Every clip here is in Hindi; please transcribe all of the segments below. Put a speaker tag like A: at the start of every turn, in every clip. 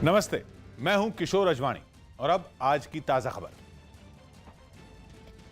A: नमस्ते, मैं हूं किशोर अजवाणी और अब आज की ताजा खबर।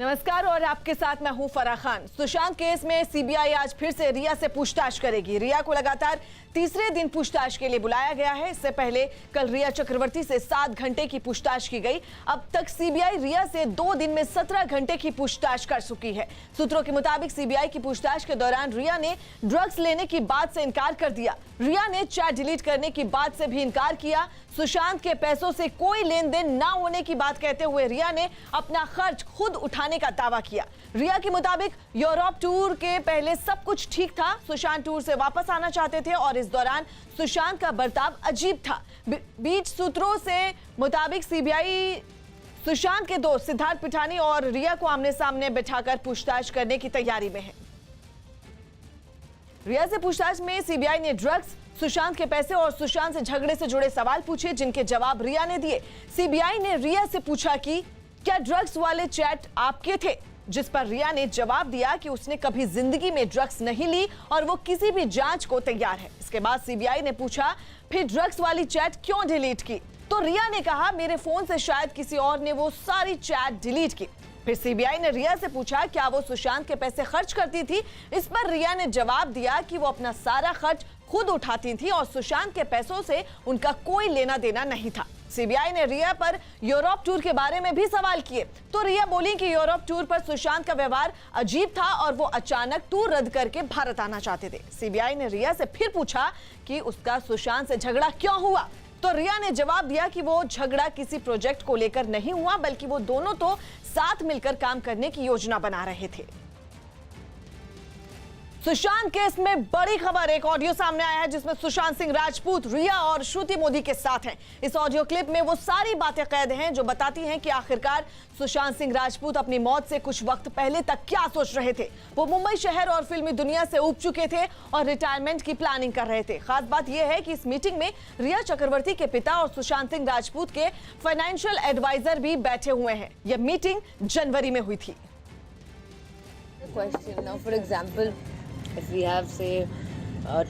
B: नमस्कार और आपके साथ मैं हूं फराह खान। सुशांत केस में सीबीआई आज फिर से रिया से पूछताछ करेगी। रिया को लगातार तीसरे दिन पूछताछ के लिए बुलाया गया है। इससे पहले कल रिया चक्रवर्ती से 7 घंटे की पूछताछ की गई। अब तक सीबीआई रिया से 2 दिन में 17 घंटे की पूछताछ कर चुकी है। सूत्रों के मुताबिक सीबीआई की पूछताछ के दौरान रिया ने ड्रग्स लेने की बात से इनकार कर दिया। रिया ने चैट डिलीट करने की बात से भी इनकार किया। सुशांत के पैसों से कोई लेन देन ना होने की बात कहते हुए रिया ने अपना खर्च खुद उठाने का दावा किया। रिया के मुताबिक यूरोप टूर के पहले सब कुछ ठीक था। सुशांत टूर से वापस आना चाहते थे और इस दौरान सुशांत का बर्ताव अजीब था। बीच सूत्रों से मुताबिक सीबीआई सुशांत के दोस्त सिद्धार्थ पिठानी और रिया को आमने सामने बिठाकर पूछताछ करने की तैयारी में है। रिया से पूछताछ में सीबीआई ने ड्रग्स, सुशांत के पैसे और सुशांत से झगड़े से जुड़े सवाल पूछे, जिनके जवाब रिया ने दिए। सीबीआई ने रिया से पूछा कि क्या ड्रग्स वाले चैट आपके थे, जिस पर रिया ने जवाब दिया कि उसने कभी जिंदगी में ड्रग्स नहीं ली और वो किसी भी जांच को तैयार है। इसके बाद सीबीआई ने पूछा फिर ड्रग्स वाली चैट क्यों डिलीट की, तो रिया ने कहा मेरे फोन से शायद किसी और ने वो सारी चैट डिलीट की। फिर सीबीआई ने रिया से पूछा क्या वो सुशांत के पैसे खर्च करती थी। इस पर रिया ने जवाब दिया कि वो अपना सारा खर्च खुद उठाती थी और सुशांत के पैसों से उनका कोई लेना देना नहीं था। सीबीआई ने रिया पर यूरोप टूर के बारे में भी सवाल किए, तो रिया बोली कि यूरोप टूर पर सुशांत का व्यवहार अजीब था और वो अचानक टूर रद्द करके भारत आना चाहते थे। सीबीआई ने रिया से फिर पूछा कि उसका सुशांत से झगड़ा क्यों हुआ, तो रिया ने जवाब दिया कि वो झगड़ा किसी प्रोजेक्ट को लेकर नहीं हुआ, बल्कि वो दोनों तो साथ मिलकर काम करने की योजना बना रहे थे। सुशांत केस में बड़ी खबर, एक ऑडियो सामने आया है जिसमें सुशांत सिंह राजपूत रिया और श्रुति मोदी के साथ हैं। इस ऑडियो क्लिप में वो सारी बातें कैद हैं जो बताती हैं कि आखिरकार सुशांत सिंह राजपूत अपनी मौत से कुछ वक्त पहले तक क्या सोच रहे थे। वो मुंबई शहर और फिल्मी दुनिया से उब चुके थे और रिटायरमेंट की प्लानिंग कर रहे थे। खास बात यह है कि इस मीटिंग में रिया चक्रवर्ती के पिता और सुशांत सिंह राजपूत के फाइनेंशियल एडवाइजर भी बैठे हुए हैं। यह मीटिंग जनवरी में हुई थी।
C: If we have say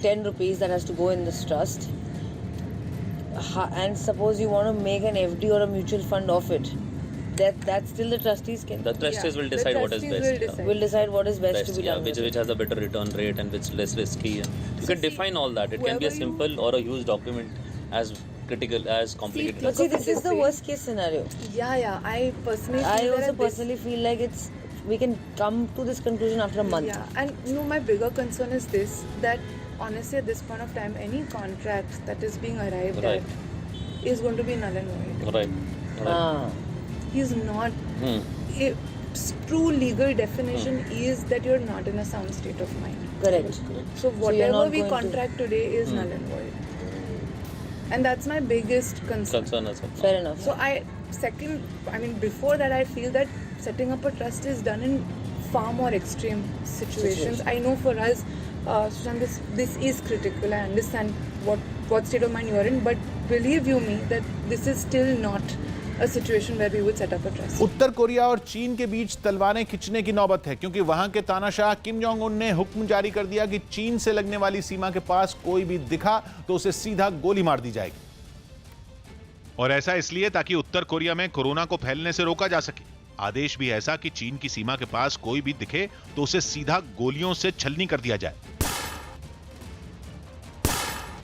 C: 10 rupees that has to go in this trust, and suppose you want to make an FD or a mutual fund of it, that still the trustees can.
D: The trustees will decide what is best.
C: Will decide what is best to be done.
D: Which has a better return rate and which less risky. You can define all that. It can be a simple or a huge document, as critical as complicated.
C: But see, this is the worst case scenario.
E: Yeah. I
C: also personally feel like we can come to this conclusion after a month.
E: Yeah, and my bigger concern is this, that honestly at this point of time, any contract that is being arrived at is going to be null and void.
D: Right.
E: He's not. A true legal definition is that you're not in a sound state of mind.
C: Correct.
E: So whatever we contract today is null and void. And that's my biggest concern.
D: As well.
C: Fair enough.
E: So before that I feel that setting up a trust is done in far more extreme situations. I know for us, Sushant, this is critical. I understand what state of mind you are in, but believe you me that this is still not a situation where we would set up a trust.
A: Uttar Korea और चीन के बीच तलवारें खिंचने की नौबत है, क्योंकि वहां के तानाशाह किम जोंग उन ने हुक्म जारी कर दिया कि चीन से लगने वाली सीमा के पास कोई भी दिखा तो उसे सीधा गोली मार दी जाएगी। और ऐसा इसलिए ताकि उत्तर कोरिया में कोरोना को फैलने से रोका जा सके। आदेश भी ऐसा कि चीन की सीमा के पास कोई भी दिखे तो उसे सीधा गोलियों से छलनी कर दिया जाए।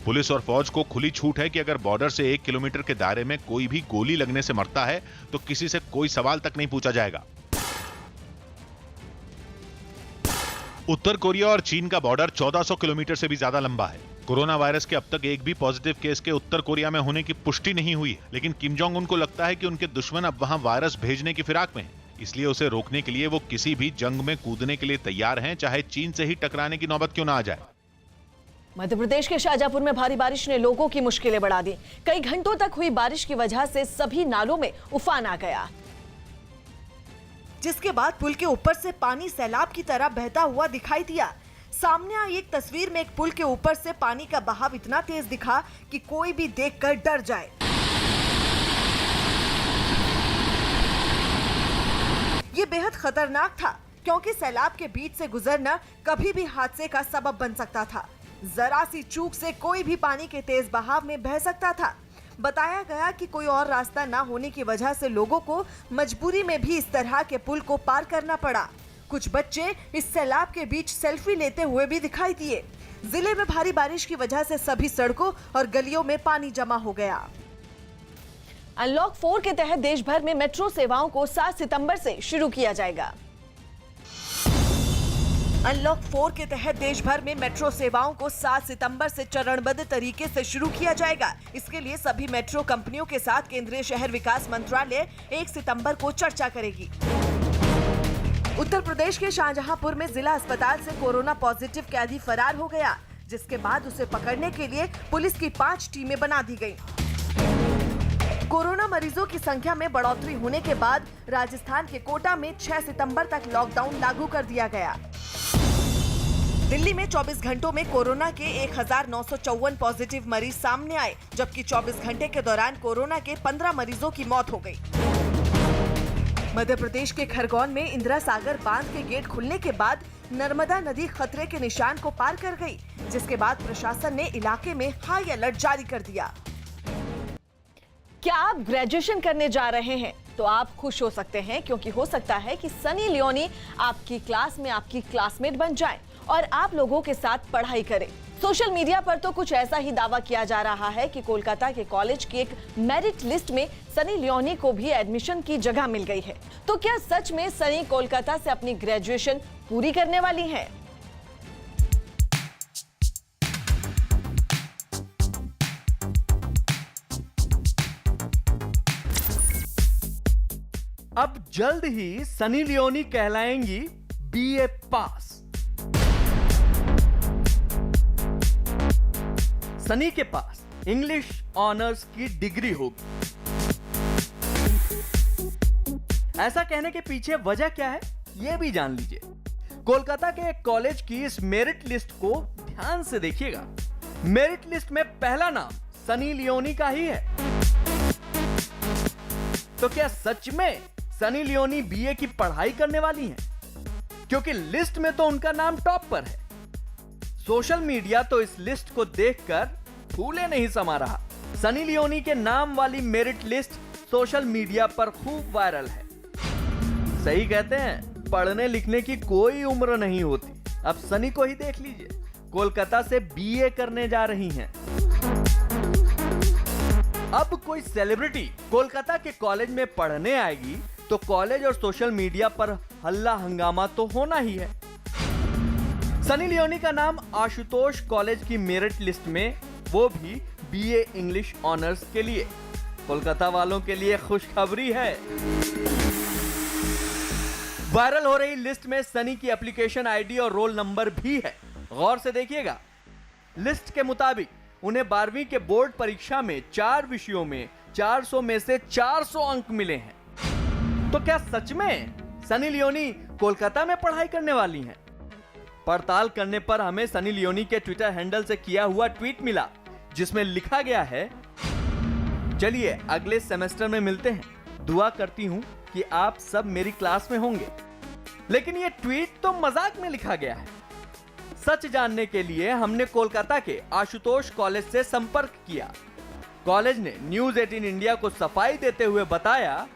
A: पुलिस और फौज को खुली छूट है कि अगर बॉर्डर से 1 किलोमीटर के दायरे में कोई भी गोली लगने से मरता है तो किसी से कोई सवाल तक नहीं पूछा जाएगा। उत्तर कोरिया और चीन का बॉर्डर 1400 किलोमीटर से भी ज्यादा लंबा है। कोरोना वायरस के अब तक एक भी पॉजिटिव केस के उत्तर कोरिया में होने की पुष्टि नहीं हुई, लेकिन किम जोंग उन को लगता है कि उनके दुश्मन अब वहां वायरस भेजने की फिराक में हैं। इसलिए उसे रोकने के लिए वो किसी भी जंग में कूदने के लिए तैयार हैं, चाहे चीन से ही टकराने की नौबत क्यों ना आ जाए।
B: मध्य प्रदेश के शाहजहांपुर में भारी बारिश ने लोगों की मुश्किलें बढ़ा दी। कई घंटों तक हुई बारिश की वजह से सभी नालों में उफान आ गया, जिसके बाद पुल के ऊपर से पानी सैलाब की तरह बहता हुआ दिखाई दिया। सामने आई एक तस्वीर में एक पुल के ऊपर से पानी का बहाव इतना तेज दिखा कि कोई भी देखकर डर जाए। ये बेहद खतरनाक था, क्योंकि सैलाब के बीच से गुजरना कभी भी हादसे का सबब बन सकता था। जरा सी चूक से कोई भी पानी के तेज बहाव में बह सकता था। बताया गया कि कोई और रास्ता ना होने की वजह से लोगों को मजबूरी में भी इस तरह के पुल को पार करना पड़ा। कुछ बच्चे इस सैलाब के बीच सेल्फी लेते हुए भी दिखाई दिए। जिले में भारी बारिश की वजह से सभी सड़कों और गलियों में पानी जमा हो गया। अनलॉक 4 के तहत देश भर में मेट्रो सेवाओं को 7 सितंबर से शुरू किया जाएगा। अनलॉक 4 के तहत देश भर में मेट्रो सेवाओं को 7 सितंबर से चरणबद्ध तरीके से शुरू किया जाएगा। इसके लिए सभी मेट्रो कंपनियों के साथ केंद्रीय शहर विकास मंत्रालय 1 सितंबर को चर्चा करेगी। उत्तर प्रदेश के शाहजहांपुर में जिला अस्पताल से कोरोना पॉजिटिव कैदी फरार हो गया, जिसके बाद उसे पकड़ने के लिए पुलिस की 5 टीमें बना दी गयी। कोरोना मरीजों की संख्या में बढ़ोतरी होने के बाद राजस्थान के कोटा में 6 सितंबर तक लॉकडाउन लागू कर दिया गया। दिल्ली में 24 घंटों में कोरोना के 1954 पॉजिटिव मरीज सामने आए, जबकि 24 घंटे के दौरान कोरोना के 15 मरीजों की मौत हो गई। मध्य प्रदेश के खरगोन में इंदिरा सागर बांध के गेट खुलने के बाद नर्मदा नदी खतरे के निशान को पार कर गई, जिसके बाद प्रशासन ने इलाके में हाई अलर्ट जारी कर दिया। क्या आप ग्रेजुएशन करने जा रहे हैं तो आप खुश हो सकते हैं, क्योंकि हो सकता है कि सनी लियोनी आपकी क्लास में आपकी क्लासमेट बन जाए और आप लोगों के साथ पढ़ाई करें। सोशल मीडिया पर तो कुछ ऐसा ही दावा किया जा रहा है कि कोलकाता के कॉलेज की एक मेरिट लिस्ट में सनी लियोनी को भी एडमिशन की जगह मिल गई है। तो क्या सच में सनी कोलकाता से अपनी ग्रेजुएशन पूरी करने वाली हैं?
F: अब जल्द ही सनी लियोनी कहलाएंगी बीए पास। सनी के पास इंग्लिश ऑनर्स की डिग्री होगी। ऐसा कहने के पीछे वजह क्या है, यह भी जान लीजिए। कोलकाता के एक कॉलेज की इस मेरिट लिस्ट को ध्यान से देखिएगा। मेरिट लिस्ट में पहला नाम सनी लियोनी का ही है। तो क्या सच में सनी लियोनी बीए की पढ़ाई करने वाली हैं? क्योंकि लिस्ट में तो उनका नाम टॉप पर है। सोशल मीडिया तो इस लिस्ट को देखकर फूले नहीं समा रहा। सनी लियोनी के नाम वाली मेरिट लिस्ट सोशल मीडिया पर खूब वायरल है। सही कहते हैं, पढ़ने लिखने की कोई उम्र नहीं होती। अब सनी को ही देख लीजिए, कोलकाता से बीए करने जा रही हैं। अब कोई सेलिब्रिटी कोलकाता के कॉलेज में पढ़ने आएगी तो कॉलेज और सोशल मीडिया पर हल्ला हंगामा तो होना ही है। सनी लियोनी का नाम आशुतोष कॉलेज की मेरिट लिस्ट में, वो भी बीए इंग्लिश ऑनर्स के लिए। कोलकाता वालों के लिए खुशखबरी है। वायरल हो रही लिस्ट में सनी की एप्लीकेशन आईडी और रोल नंबर भी है। गौर से देखिएगा। लिस्ट के मुताबिक उन्हें 12वीं के बोर्ड परीक्षा में 4 विषयों में 400 में से 400 अंक मिले हैं। तो क्या सच में सनी लियोनी कोलकाता में पढ़ाई करने वाली हैं? पड़ताल करने पर हमें सनी लियोनी के ट्विटर हैंडल से किया हुआ ट्वीट मिला, जिसमें लिखा गया है, चलिए अगले सेमेस्टर में मिलते हैं। दुआ करती हूं कि आप सब मेरी क्लास में होंगे। लेकिन यह ट्वीट तो मजाक में लिखा गया है। सच जानने के लिए हमने कोलकाता के आशुतोष कॉलेज से संपर्क किया। कॉलेज ने न्यूज 18 इंडिया को सफाई देते हुए बताया,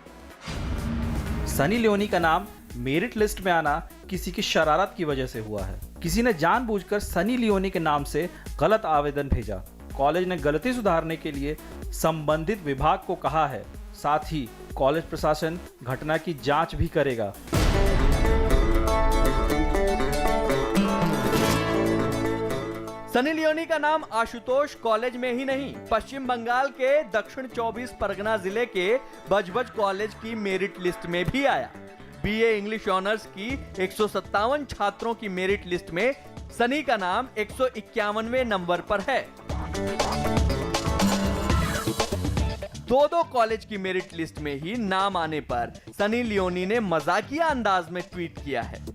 G: सनी लियोनी का नाम मेरिट लिस्ट में आना किसी की शरारत की वजह से हुआ है। किसी ने जानबूझकर सनी लियोनी के नाम से गलत आवेदन भेजा। कॉलेज ने गलती सुधारने के लिए संबंधित विभाग को कहा है। साथ ही कॉलेज प्रशासन घटना की जांच भी करेगा।
F: सनी लियोनी का नाम आशुतोष कॉलेज में ही नहीं, पश्चिम बंगाल के दक्षिण 24 परगना जिले के बजबज कॉलेज की मेरिट लिस्ट में भी आया। बीए इंग्लिश ऑनर्स की 157 छात्रों की मेरिट लिस्ट में सनी का नाम 151वें नंबर पर है। दो कॉलेज की मेरिट लिस्ट में ही नाम आने पर सनी लियोनी ने मजाकिया अंदाज में ट्वीट किया है।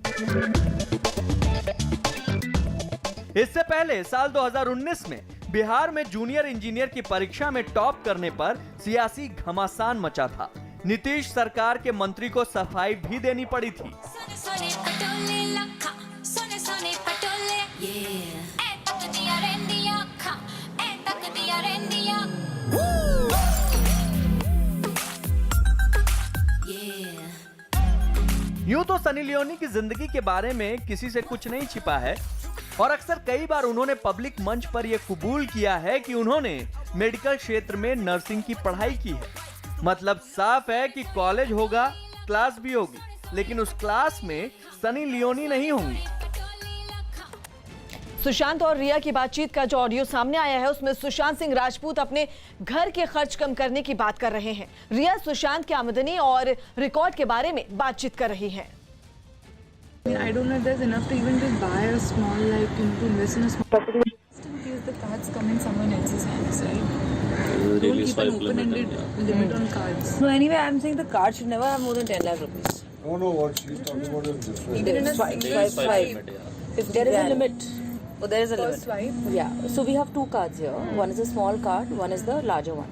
F: इससे पहले साल 2019 में बिहार में जूनियर इंजीनियर की परीक्षा में टॉप करने पर सियासी घमासान मचा था। नीतीश सरकार के मंत्री को सफाई भी देनी पड़ी थी। यूं तो सनी लियोनी की जिंदगी के बारे में किसी से कुछ नहीं छिपा है और अक्सर कई बार उन्होंने पब्लिक मंच पर यह कबूल किया है कि उन्होंने मेडिकल क्षेत्र में नर्सिंग की पढ़ाई की है। मतलब साफ है कि कॉलेज होगा, क्लास भी होगी, लेकिन उस क्लास में सनी लियोनी नहीं होंगी।
B: सुशांत और रिया की बातचीत का जो ऑडियो सामने आया है उसमें सुशांत सिंह राजपूत अपने घर के खर्च कम करने की बात कर रहे हैं। रिया सुशांत की आमदनी और रिकॉर्ड के बारे में बातचीत कर रही हैं।
E: I don't know if there's enough to even just buy a small, like, to invest in a small property. Just in case the cards come in someone else's hands, right? Don't
D: Really
E: keep an
D: swipe
E: open-ended
D: limit.
E: limit on cards.
C: No, anyway, I'm saying the card should never have more than 10 lakh rupees.
H: No, what she's talking about is different.
E: Either in a
C: Swipe,
E: single
C: swipe,
E: swipe.
C: If there is a limit. Oh, there is a
E: Per
C: limit.
E: swipe.
C: Yeah. So we have two cards here. One is a small card, one is the larger one.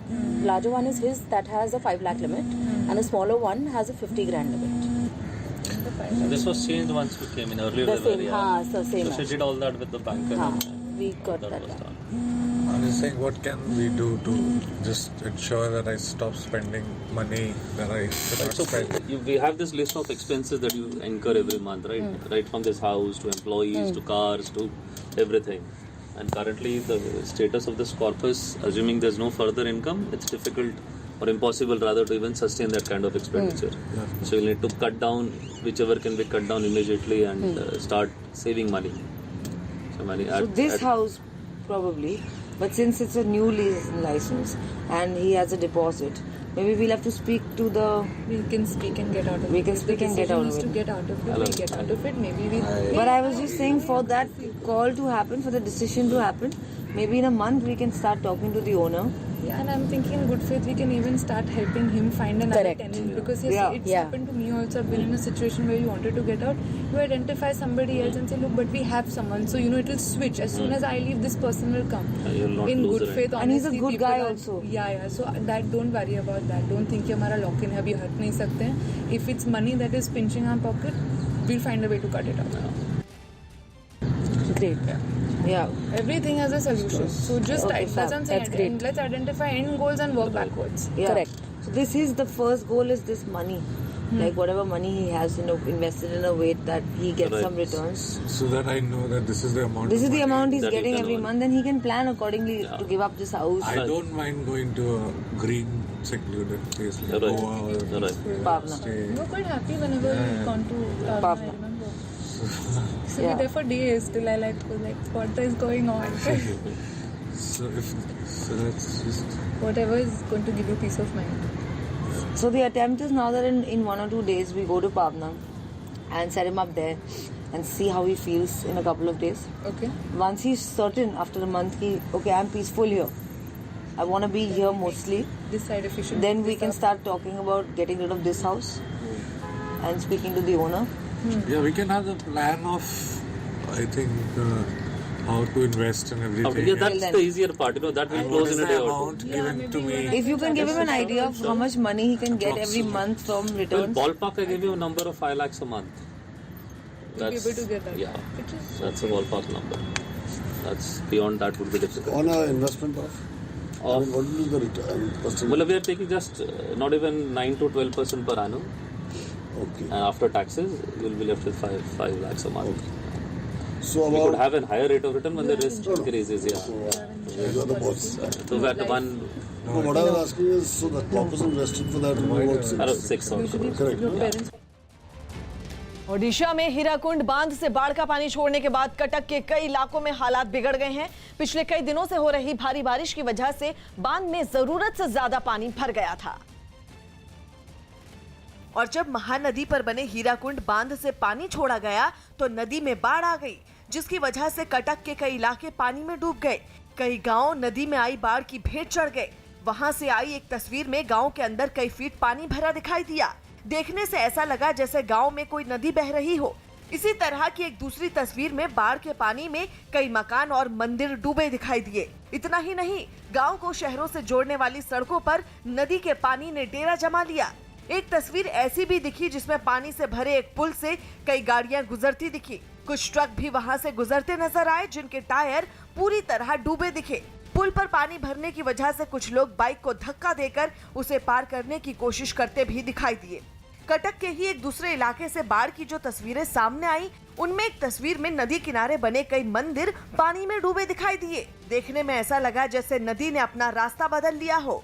C: Larger one is his that has a 5 lakh limit, and the smaller one has a 50 grand limit.
D: This was changed once we came in earlier.
C: The
D: they were,
C: same,
D: yeah.
C: हाँ, so same.
D: So she did all that with the banker.
C: हाँ,
D: and
C: we got
D: that
C: that
D: was
C: done.
D: done.
H: I'm just saying, what can we do to just ensure that I stop spending money that I should not
D: So
H: spend?
D: we have this list of expenses that you incur every month, right? Right from this house to employees to cars to everything. And currently the status of this corpus, assuming there's no further income, it's difficult or impossible rather to even sustain that kind of expenditure. So you'll need to cut down whichever can be cut down immediately and start saving money. So money
C: So this house probably, but since it's a new lease license and he has a deposit, maybe we'll have to speak to the.
E: We can speak and get out of it.
C: We can
E: If
C: speak
E: the
C: and get
E: decision
C: out
E: is
C: of
E: to
C: it.
E: get out of it, we get out of it. Maybe we.
C: But I was just saying, for that call to happen, for the decision to happen, maybe in a month we can start talking to the owner.
E: Yeah, and I'm thinking in good faith we can even start helping him find another
C: Correct.
E: tenant because yes,
C: Yeah.
E: it's
C: Yeah.
E: happened to me also. I've been in a situation where you wanted to get out, you identify somebody else and say, look, but we have someone, so it will switch. As soon as I leave, this person will come.
D: you'll not
E: In
D: lose
E: good
D: the
E: faith,
C: And he's a
E: honestly,
C: good
E: people
C: guy
E: are-
C: also.
E: Yeah. So that don't worry about that. Don't think कि हमारा lock in है अभी हट नहीं सकते हैं. If it's money that is pinching our pocket, we'll find a way to cut it out.
C: Great. Yeah.
E: Everything has a solution. So just
C: Okay,
E: that's what I'm saying.
C: that's great.
E: And let's identify end goals and work backwards.
C: Yeah. Correct. So this is the first goal is this money. Like whatever money he has, invested in a way that he gets
D: Right.
C: some returns.
H: So that I know that this is the amount.
C: This
H: of
C: is the
H: money.
C: amount he's
D: That you
C: getting
D: can
C: every
D: earn.
C: month, then he can plan accordingly to give up this house.
H: I don't mind going to a green, secluded place like
D: Right.
H: Goa or
D: Right.
C: Pavna.
H: stay.
E: We're quite happy whenever we've gone to
C: Pavna.
E: I remember. So
C: Yeah.
E: we're there for days till I was like, what is going on?
H: So that's just.
E: Whatever is going to give you peace of mind.
C: So the attempt is now that in 1 or 2 days we go to Pavna and set him up there and see how he feels in a couple of days.
E: Okay.
C: Once he's certain after a month, okay, I'm peaceful here. I want to be here mostly.
E: Decide if you should.
C: Then
E: pick
C: we
E: this
C: can
E: up.
C: start talking about getting rid of this house and speaking to the owner.
H: Yeah, we can have the plan of, I think, how to invest and everything.
D: Okay, yeah, that's the easier part. That will
H: And
D: close
H: what is
D: in a
H: the
D: day or
H: amount
D: two.
H: given to me?
C: If you can give him an idea of how much money he can get every month from
D: Well,
C: returns.
D: ballpark, I give you a number of 5 lakhs a month.
E: You'll be able to get that.
D: Yeah,
E: Which is
D: that's a ballpark number. That's beyond that would be difficult.
I: On our investment of? I mean, what will be the return? percentage?
D: Well, we are taking just not even 9 to 12% per annum,
I: Okay.
D: and after taxes, you'll be left with 5 lakhs a month.
I: So
D: We could
I: about,
D: have a higher rate of return when the risk increases. Yeah.
I: you are the boss.
D: So that one
I: No, what I was asking is, so the corpus invested for that will be about
D: around
I: 6.
D: 6 or so.
I: Correct.
E: your parents.
B: Odisha में हीराकुंड बांध से बाढ़ का पानी छोड़ने के बाद कटक के कई इलाकों में हालात बिगड़ गए हैं। पिछले कई दिनों से हो रही भारी बारिश की वजह से बांध में जरूरत से ज्यादा पानी भर गया था। और जब महानदी पर बने हीराकुंड बांध से पानी छोड़ा गया तो नदी में बाढ़ आ गई, जिसकी वजह से कटक के कई इलाके पानी में डूब गए। कई गांव नदी में आई बाढ़ की भेंट चढ़ गए। वहां से आई एक तस्वीर में गांव के अंदर कई फीट पानी भरा दिखाई दिया। देखने से ऐसा लगा जैसे गांव में कोई नदी बह रही हो। इसी तरह की एक दूसरी तस्वीर में बाढ़ के पानी में कई मकान और मंदिर डूबे दिखाई दिए। इतना ही नहीं, गांव को शहरों से जोड़ने वाली सड़कों पर नदी के पानी ने डेरा जमा लिया। एक तस्वीर ऐसी भी दिखी जिसमें पानी से भरे एक पुल से कई गाड़ियां गुजरती दिखी। कुछ ट्रक भी वहां से गुजरते नजर आए जिनके टायर पूरी तरह डूबे दिखे। पुल पर पानी भरने की वजह से कुछ लोग बाइक को धक्का देकर उसे पार करने की कोशिश करते भी दिखाई दिए।
J: कटक के ही एक दूसरे इलाके से बाढ़ की जो तस्वीरें सामने आई, उनमें एक तस्वीर में नदी किनारे बने कई मंदिर पानी में डूबे दिखाई दिए। देखने में ऐसा लगा जैसे नदी ने अपना रास्ता बदल लिया हो।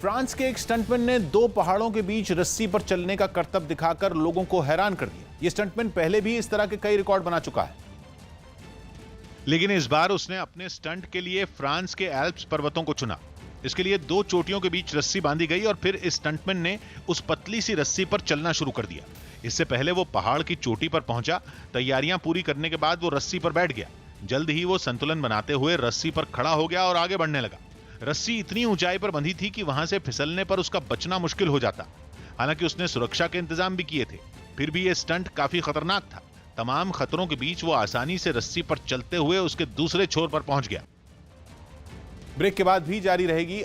A: फ्रांस के एक स्टंटमैन ने 2 पहाड़ों के बीच रस्सी पर चलने का करतब दिखाकर लोगों को हैरान कर दिया। ये स्टंटमैन पहले भी इस तरह के कई रिकॉर्ड बना चुका है, लेकिन इस बार उसने अपने स्टंट के लिए फ्रांस के एल्प्स पर्वतों को चुना। इसके लिए 2 चोटियों के बीच रस्सी बांधी गई और फिर इस स्टंटमैन ने उस पतली सी रस्सी पर चलना शुरू कर दिया। इससे पहले वो पहाड़ की चोटी पर पहुंचा। तैयारियां पूरी करने के बाद वो रस्सी पर बैठ गया। जल्द ही वो संतुलन बनाते हुए रस्सी पर खड़ा हो गया और आगे बढ़ने लगा। रस्सी इतनी ऊंचाई पर बंधी थी कि वहां से फिसलने पर उसका बचना मुश्किल हो जाता। हालांकि उसने सुरक्षा के इंतजाम भी किए थे, फिर भी ये स्टंट काफी खतरनाक था। तमाम खतरों के बीच वो आसानी से रस्सी पर चलते हुए उसके दूसरे छोर पर पहुंच गया। ब्रेक के बाद भी जारी रहेगी